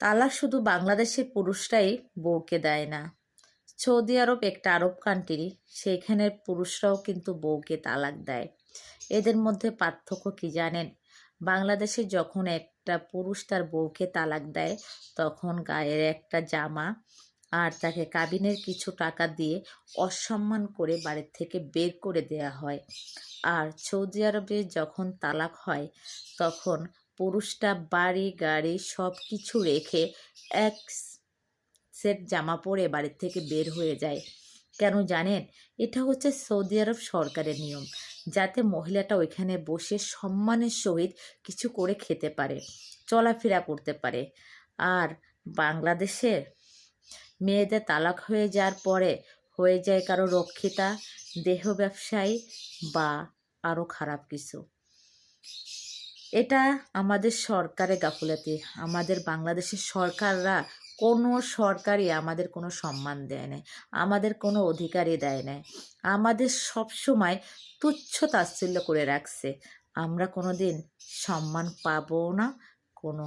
তালাক শুধু বাংলাদেশের পুরুষরাই বউকে দেয় না। সৌদি আরব একটা আরব কান্ট্রি, সেইখানের পুরুষরাও কিন্তু বউকে তালাক দেয়। এদের মধ্যে পার্থক্য কি জানেন? বাংলাদেশে যখন একটা পুরুষ তার বউকে তালাক দেয়, তখন গায়ের একটা জামা আর তাকে কাবিনের কিছু টাকা দিয়ে অসম্মান করে বাড়ির থেকে বের করে দেয়া হয়। আর সৌদি আরবে যখন তালাক হয়, তখন পুরুষটা বাড়ি গাড়ি সব কিছু রেখে এক সেট জামা পরে বাড়ির থেকে বের হয়ে যায়। কেন জানেন? এটা হচ্ছে সৌদি আরব সরকারের নিয়ম, যাতে মহিলাটা ওইখানে বসে সম্মানের সহিত কিছু করে খেতে পারে, চলাফেরা করতে পারে। আর বাংলাদেশের মেয়েদের তালাক হয়ে যাওয়ার পরে হয়ে যায় কারো রক্ষিতা, দেহ ব্যবসায়ী বা আরও খারাপ কিছু। এটা আমাদের সরকারের গাফুলতি। আমাদের বাংলাদেশের সরকাররা, কোনো সরকারই আমাদের কোনো সম্মান দেয় নাই, আমাদের কোনো অধিকারই দেয় নাই। আমাদের সবসময় তুচ্ছ তাচ্ছিল্য করে রাখছে। আমরা কোনো দিন সম্মান পাবো না, কোনো